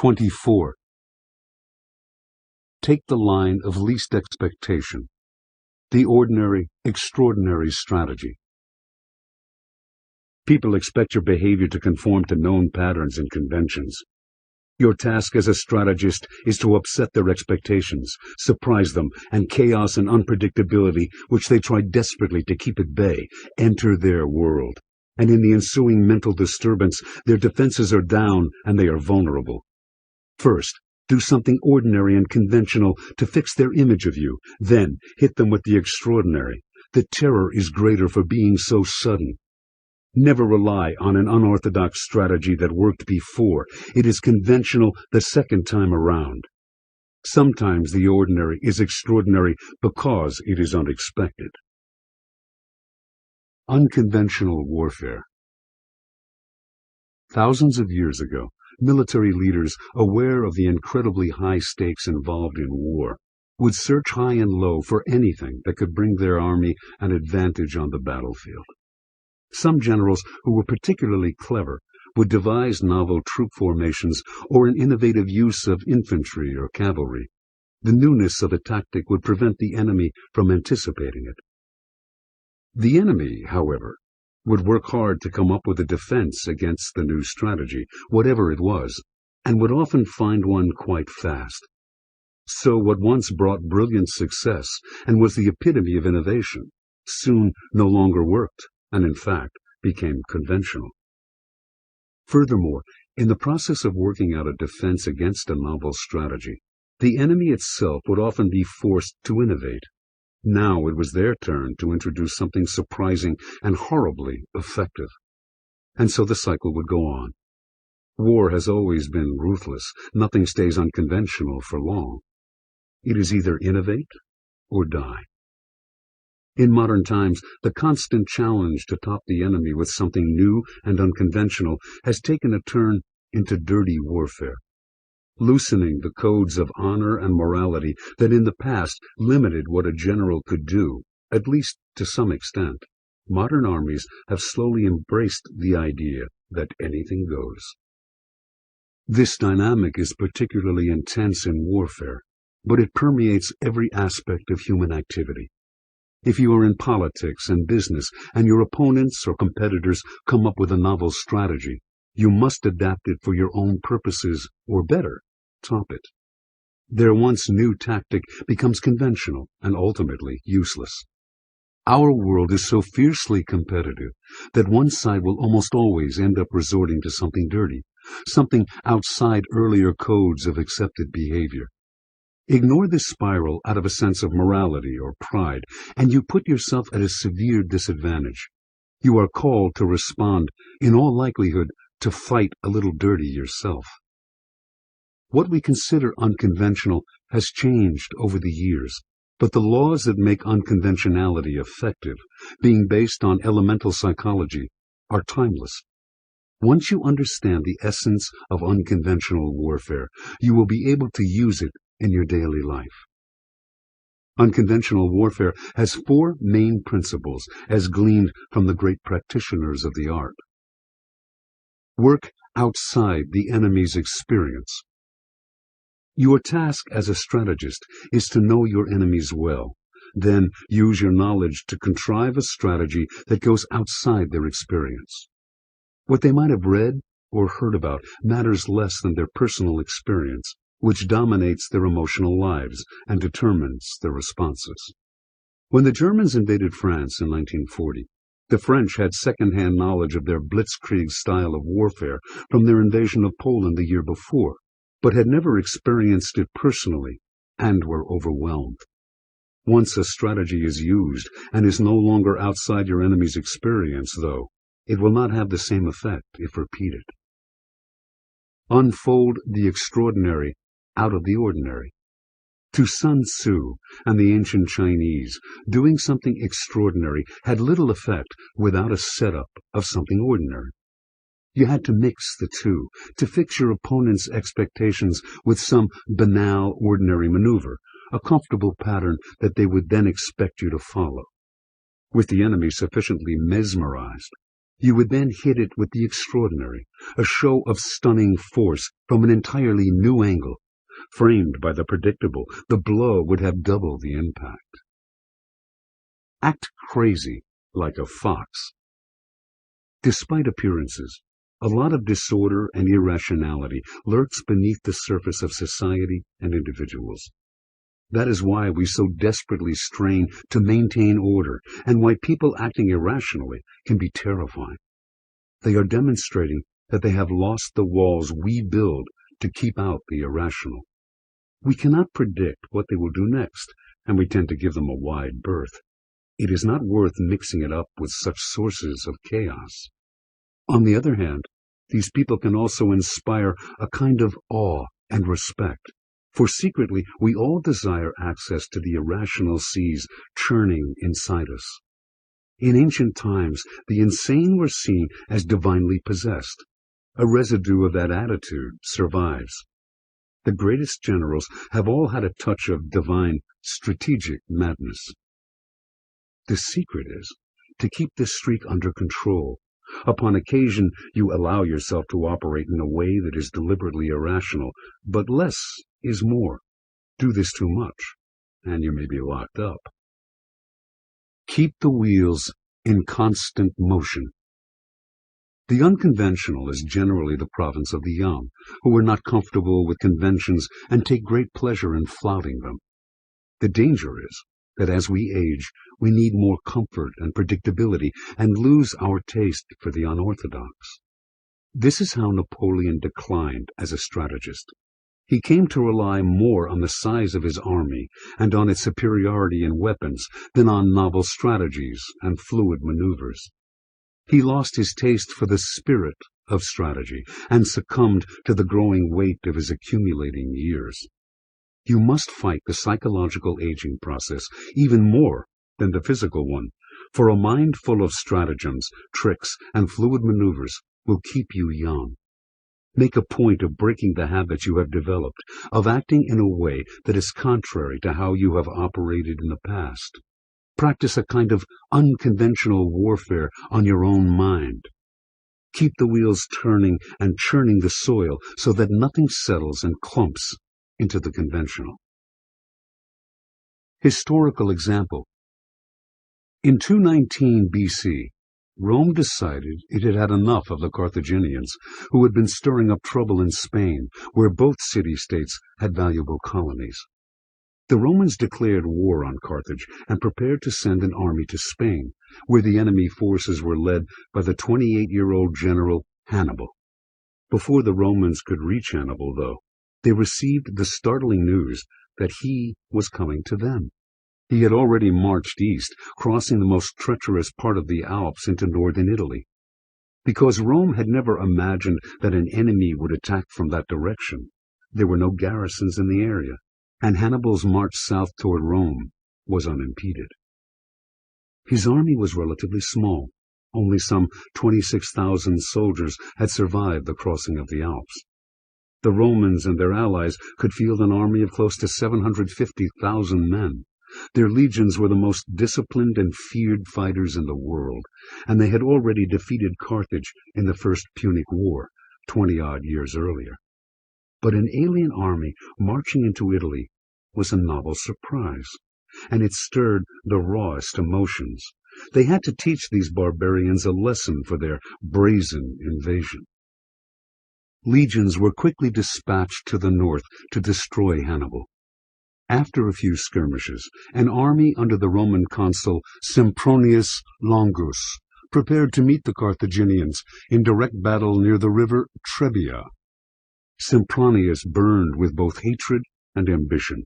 No.24. Take the line of least expectation. The ordinary, extraordinary strategy. People expect your behavior to conform to known patterns and conventions. Your task as a strategist is to upset their expectations, surprise them, and chaos and unpredictability, which they try desperately to keep at bay, enter their world. And in the ensuing mental disturbance, their defenses are down and they are vulnerable. First, do something ordinary and conventional to fix their image of you. Then, hit them with the extraordinary. The terror is greater for being so sudden. Never rely on an unorthodox strategy that worked before. It is conventional the second time around. Sometimes the ordinary is extraordinary because it is unexpected. Unconventional warfare. Thousands of years ago, military leaders, aware of the incredibly high stakes involved in war, would search high and low for anything that could bring their army an advantage on the battlefield. Some generals who were particularly clever would devise novel troop formations or an innovative use of infantry or cavalry. The newness of a tactic would prevent the enemy from anticipating it. The enemy, however, would work hard to come up with a defense against the new strategy, whatever it was, and would often find one quite fast. So what once brought brilliant success and was the epitome of innovation soon no longer worked, and in fact became conventional. Furthermore, in the process of working out a defense against a novel strategy, the enemy itself would often be forced to innovate. Now it was their turn to introduce something surprising and horribly effective. And so the cycle would go on. War has always been ruthless. Nothing stays unconventional for long. It is either innovate or die. In modern times, the constant challenge to top the enemy with something new and unconventional has taken a turn into dirty warfare, loosening the codes of honor and morality that in the past limited what a general could do, at least to some extent. Modern armies have slowly embraced the idea that anything goes. This dynamic is particularly intense in warfare, but it permeates every aspect of human activity. If you are in politics and business and your opponents or competitors come up with a novel strategy, you must adapt it for your own purposes, or better, top it. Their once new tactic becomes conventional and ultimately useless. Our world is so fiercely competitive that one side will almost always end up resorting to something dirty, something outside earlier codes of accepted behavior. Ignore this spiral out of a sense of morality or pride, and you put yourself at a severe disadvantage. You are called to respond, in all likelihood, to fight a little dirty yourself. What we consider unconventional has changed over the years, but the laws that make unconventionality effective, being based on elemental psychology, are timeless. Once you understand the essence of unconventional warfare, you will be able to use it in your daily life. Unconventional warfare has four main principles, as gleaned from the great practitioners of the art. Work outside the enemy's experience. Your task as a strategist is to know your enemies well. Then use your knowledge to contrive a strategy that goes outside their experience. What they might have read or heard about matters less than their personal experience, which dominates their emotional lives and determines their responses. When the Germans invaded France in 1940, the French had second-hand knowledge of their blitzkrieg style of warfare from their invasion of Poland the year before, but had never experienced it personally and were overwhelmed. Once a strategy is used and is no longer outside your enemy's experience, though, it will not have the same effect if repeated. Unfold the extraordinary out of the ordinary. To Sun Tzu and the ancient Chinese, doing something extraordinary had little effect without a setup of something ordinary. You had to mix the two, to fix your opponent's expectations with some banal, ordinary maneuver, a comfortable pattern that they would then expect you to follow. With the enemy sufficiently mesmerized, You would then hit it with the extraordinary, a show of stunning force from an entirely new angle. Framed by the predictable, the blow would have double the impact. Act crazy like a fox. Despite appearances, a lot of disorder and irrationality lurks beneath the surface of society and individuals. That is why we so desperately strain to maintain order, and why people acting irrationally can be terrifying. They are demonstrating that they have lost the walls we build to keep out the irrational. We cannot predict what they will do next, and we tend to give them a wide berth. It is not worth mixing it up with such sources of chaos. On the other hand, these people can also inspire a kind of awe and respect, for secretly we all desire access to the irrational seas churning inside us. In ancient times, the insane were seen as divinely possessed. A residue of that attitude survives. The greatest generals have all had a touch of divine, strategic madness. The secret is to keep this streak under control. Upon occasion, you allow yourself to operate in a way that is deliberately irrational, but less is more. Do this too much, and you may be locked up. Keep the wheels in constant motion. The unconventional is generally the province of the young, who are not comfortable with conventions and take great pleasure in flouting them. The danger is that as we age, we need more comfort and predictability and lose our taste for the unorthodox. This is how Napoleon declined as a strategist. He came to rely more on the size of his army and on its superiority in weapons than on novel strategies and fluid maneuvers. He lost his taste for the spirit of strategy and succumbed to the growing weight of his accumulating years. You must fight the psychological aging process even more than the physical one, for a mind full of stratagems, tricks, and fluid maneuvers will keep you young. Make a point of breaking the habits you have developed, of acting in a way that is contrary to how you have operated in the past. Practice a kind of unconventional warfare on your own mind. Keep the wheels turning and churning the soil so that nothing settles and clumps into the conventional. Historical example. In 219 BC, Rome decided it had had enough of the Carthaginians, who had been stirring up trouble in Spain, where both city-states had valuable colonies. The Romans declared war on Carthage and prepared to send an army to Spain, where the enemy forces were led by the 28-year-old general Hannibal. Before the Romans could reach Hannibal, though, they received the startling news that he was coming to them. He had already marched east, crossing the most treacherous part of the Alps into northern Italy. Because Rome had never imagined that an enemy would attack from that direction, there were no garrisons in the area, and Hannibal's march south toward Rome was unimpeded. His army was relatively small. Only some 26,000 soldiers had survived the crossing of the Alps. The Romans and their allies could field an army of close to 750,000 men. Their legions were the most disciplined and feared fighters in the world, and they had already defeated Carthage in the First Punic War, 20-odd years earlier. But an alien army marching into Italy was a novel surprise, and it stirred the rawest emotions. They had to teach these barbarians a lesson for their brazen invasion. Legions were quickly dispatched to the north to destroy Hannibal. After a few skirmishes, an army under the Roman consul Sempronius Longus prepared to meet the Carthaginians in direct battle near the river Trebia. Sempronius burned with both hatred and ambition.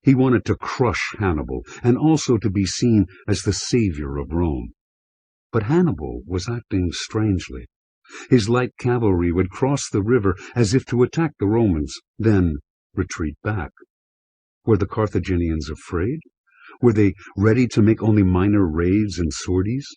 He wanted to crush Hannibal and also to be seen as the savior of Rome. But Hannibal was acting strangely. His light cavalry would cross the river as if to attack the Romans, then retreat back. Were the Carthaginians afraid? Were they ready to make only minor raids and sorties?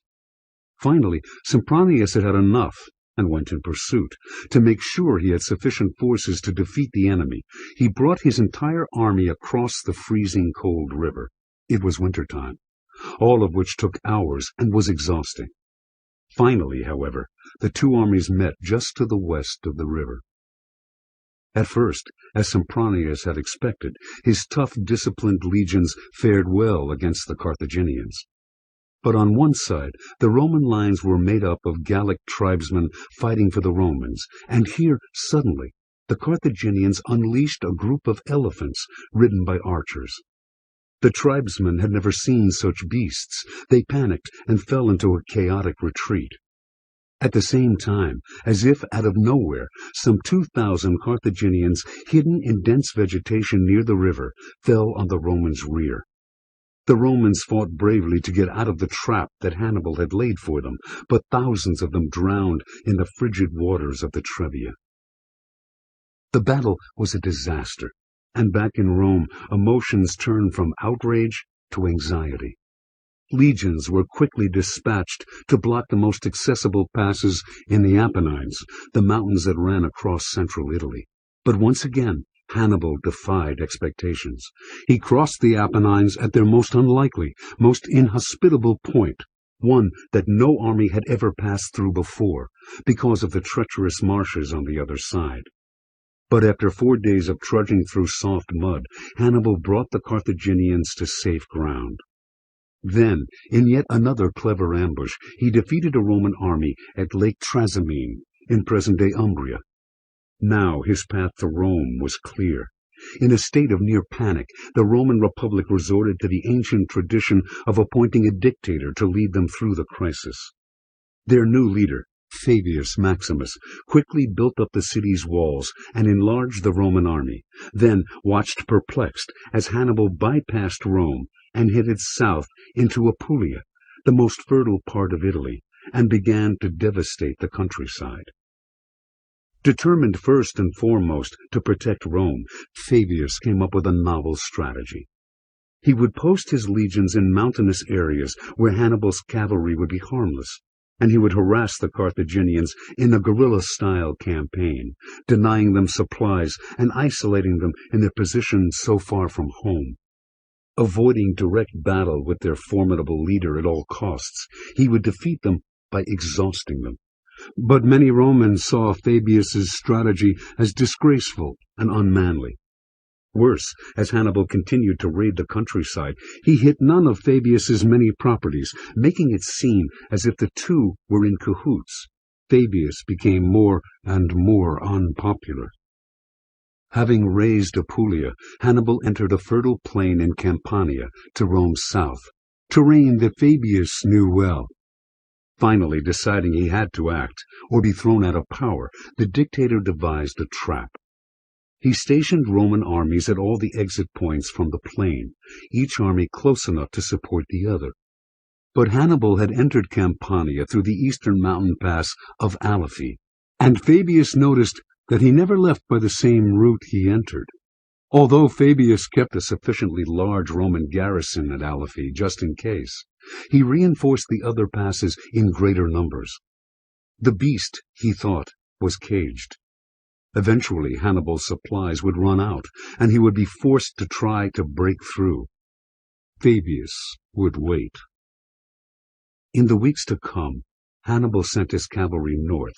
Finally, Sempronius had had enough and went in pursuit. To make sure he had sufficient forces to defeat the enemy, he brought his entire army across the freezing cold river. It was winter time, all of which took hours and was exhausting. Finally, however, the two armies met just to the west of the river. At first, as Sempronius had expected, his tough, disciplined legions fared well against the Carthaginians. But on one side, the Roman lines were made up of Gallic tribesmen fighting for the Romans, and here, suddenly, the Carthaginians unleashed a group of elephants ridden by archers. The tribesmen had never seen such beasts. They panicked and fell into a chaotic retreat. At the same time, as if out of nowhere, some 2,000 Carthaginians, hidden in dense vegetation near the river, fell on the Romans' rear. The Romans fought bravely to get out of the trap that Hannibal had laid for them, but thousands of them drowned in the frigid waters of the Trebia. The battle was a disaster, and back in Rome, emotions turned from outrage to anxiety. Legions were quickly dispatched to block the most accessible passes in the Apennines, the mountains that ran across central Italy. But once again, Hannibal defied expectations. He crossed the Apennines at their most unlikely, most inhospitable point, one that no army had ever passed through before, because of the treacherous marshes on the other side. But after 4 days of trudging through soft mud, Hannibal brought the Carthaginians to safe ground. Then, in yet another clever ambush, he defeated a Roman army at Lake Trasimene, in present-day Umbria. Now his path to Rome was clear. In a state of near panic, the Roman Republic resorted to the ancient tradition of appointing a dictator to lead them through the crisis. Their new leader, Fabius Maximus, quickly built up the city's walls and enlarged the Roman army, then watched perplexed as Hannibal bypassed Rome and headed south into Apulia, the most fertile part of Italy, and began to devastate the countryside. Determined first and foremost to protect Rome, Fabius came up with a novel strategy. He would post his legions in mountainous areas where Hannibal's cavalry would be harmless, and he would harass the Carthaginians in a guerrilla-style campaign, denying them supplies and isolating them in their position so far from home. Avoiding direct battle with their formidable leader at all costs, he would defeat them by exhausting them. But many Romans saw Fabius's strategy as disgraceful and unmanly. Worse, as Hannibal continued to raid the countryside, he hit none of Fabius's many properties, making it seem as if the two were in cahoots. Fabius became more and more unpopular. Having razed Apulia, Hannibal entered a fertile plain in Campania to Rome's south, terrain that Fabius knew well. Finally, deciding he had to act, or be thrown out of power, the dictator devised a trap. He stationed Roman armies at all the exit points from the plain, each army close enough to support the other. But Hannibal had entered Campania through the eastern mountain pass of Alephi, and Fabius noticed that he never left by the same route he entered. Although Fabius kept a sufficiently large Roman garrison at Alephi just in case, he reinforced the other passes in greater numbers. The beast, he thought, was caged. Eventually Hannibal's supplies would run out, and he would be forced to try to break through. Fabius would wait. In the weeks to come, Hannibal sent his cavalry north,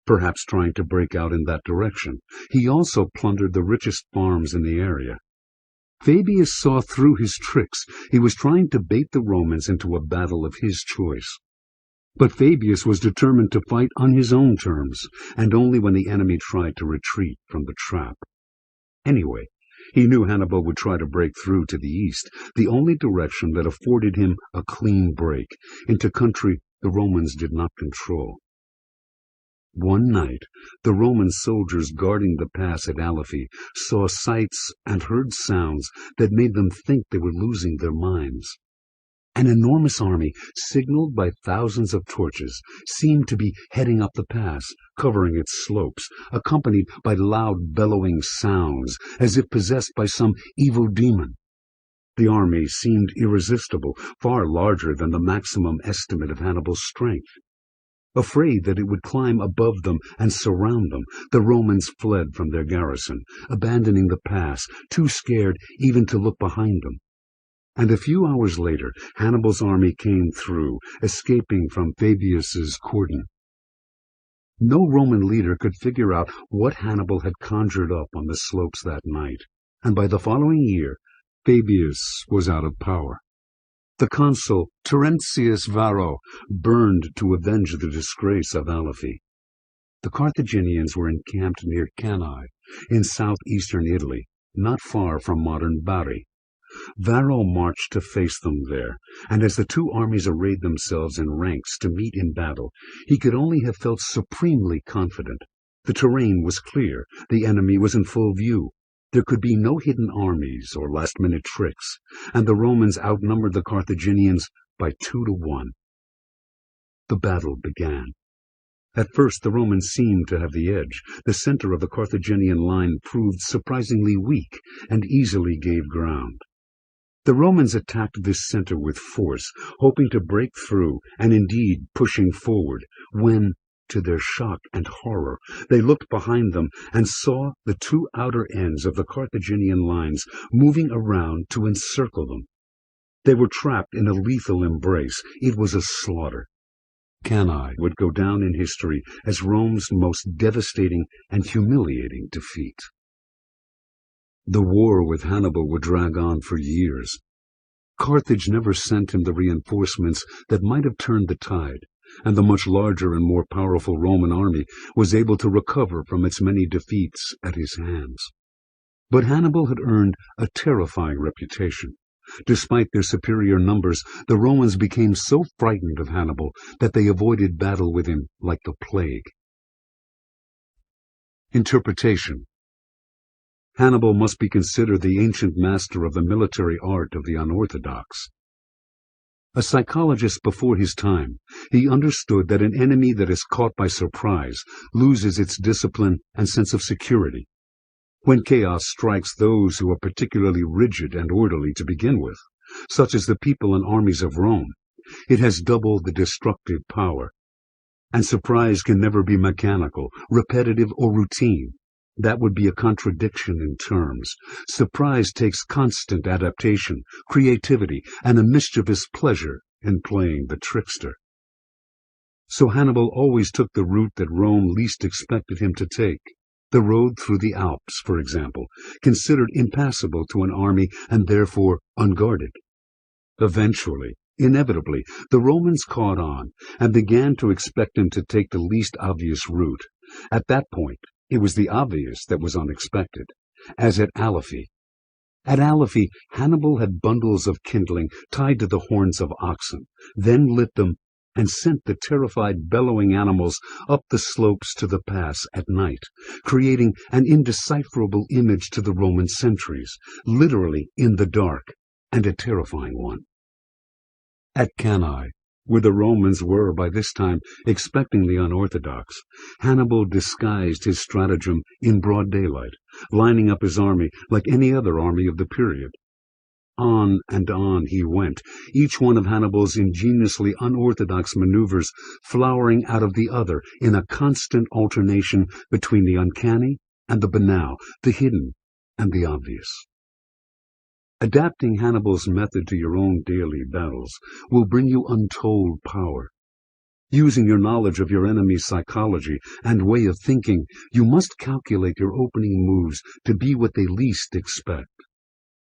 perhaps trying to break out in that direction. He also plundered the richest farms in the area. Fabius saw through his tricks. He was trying to bait the Romans into a battle of his choice. But Fabius was determined to fight on his own terms, and only when the enemy tried to retreat from the trap. Anyway, he knew Hannibal would try to break through to the east, the only direction that afforded him a clean break into country the Romans did not control. One night, the Roman soldiers guarding the pass at Alephi saw sights and heard sounds that made them think they were losing their minds. An enormous army, signaled by thousands of torches, seemed to be heading up the pass, covering its slopes, accompanied by loud bellowing sounds, as if possessed by some evil demon. The army seemed irresistible, far larger than the maximum estimate of Hannibal's strength. Afraid that it would climb above them and surround them, the Romans fled from their garrison, abandoning the pass, too scared even to look behind them. And a few hours later Hannibal's army came through, escaping from Fabius's cordon. No Roman leader could figure out what Hannibal had conjured up on the slopes that night, and by the following year Fabius was out of power. The consul Terentius Varro burned to avenge the disgrace of Aliphi. The Carthaginians were encamped near Cannae, in southeastern Italy, not far from modern Bari. Varro marched to face them there, and as the two armies arrayed themselves in ranks to meet in battle, he could only have felt supremely confident. The terrain was clear, the enemy was in full view. There could be no hidden armies or last-minute tricks, and the Romans outnumbered the Carthaginians by 2-1. The battle began. At first the Romans seemed to have the edge. The center of the Carthaginian line proved surprisingly weak and easily gave ground. The Romans attacked this center with force, hoping to break through and indeed pushing forward, when, to their shock and horror, they looked behind them and saw the two outer ends of the Carthaginian lines moving around to encircle them. They were trapped in a lethal embrace. It was a slaughter. Cannae would go down in history as Rome's most devastating and humiliating defeat. The war with Hannibal would drag on for years. Carthage never sent him the reinforcements that might have turned the tide, and the much larger and more powerful Roman army was able to recover from its many defeats at his hands. But Hannibal had earned a terrifying reputation. Despite their superior numbers, the Romans became so frightened of Hannibal that they avoided battle with him like the plague. Interpretation. Hannibal must be considered the ancient master of the military art of the unorthodox. A psychologist before his time, he understood that an enemy that is caught by surprise loses its discipline and sense of security. When chaos strikes those who are particularly rigid and orderly to begin with, such as the people and armies of Rome, it has double the destructive power. And surprise can never be mechanical, repetitive, or routine. That would be a contradiction in terms. Surprise takes constant adaptation, creativity, and a mischievous pleasure in playing the trickster. So Hannibal always took the route that Rome least expected him to take. The road through the Alps, for example, considered impassable to an army and therefore unguarded. Eventually, inevitably, the Romans caught on and began to expect him to take the least obvious route. At that point, it was the obvious that was unexpected, as at Aliphi. At Aliphi, Hannibal had bundles of kindling tied to the horns of oxen, then lit them and sent the terrified, bellowing animals up the slopes to the pass at night, creating an indecipherable image to the Roman sentries, literally in the dark, and a terrifying one. At Cannae, where the Romans were by this time expecting the unorthodox, Hannibal disguised his stratagem in broad daylight, lining up his army like any other army of the period. On and on he went, each one of Hannibal's ingeniously unorthodox maneuvers flowering out of the other in a constant alternation between the uncanny and the banal, the hidden and the obvious. Adapting Hannibal's method to your own daily battles will bring you untold power. Using your knowledge of your enemy's psychology and way of thinking, you must calculate your opening moves to be what they least expect.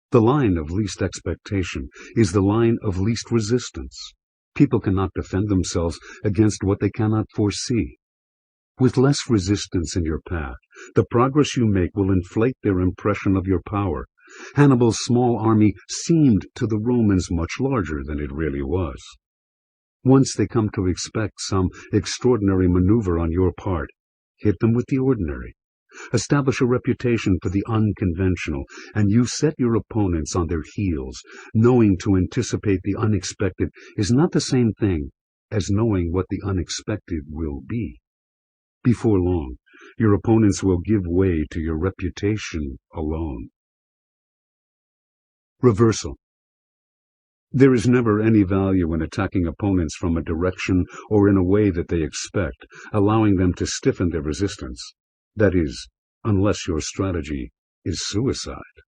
The line of least expectation is the line of least resistance. People cannot defend themselves against what they cannot foresee. With less resistance in your path, the progress you make will inflate their impression of your power. Hannibal's small army seemed to the Romans much larger than it really was. Once they come to expect some extraordinary maneuver on your part, hit them with the ordinary. Establish a reputation for the unconventional, and you set your opponents on their heels. Knowing to anticipate the unexpected is not the same thing as knowing what the unexpected will be. Before long, your opponents will give way to your reputation alone. Reversal. There is never any value in attacking opponents from a direction or in a way that they expect, allowing them to stiffen their resistance. That is, unless your strategy is suicide.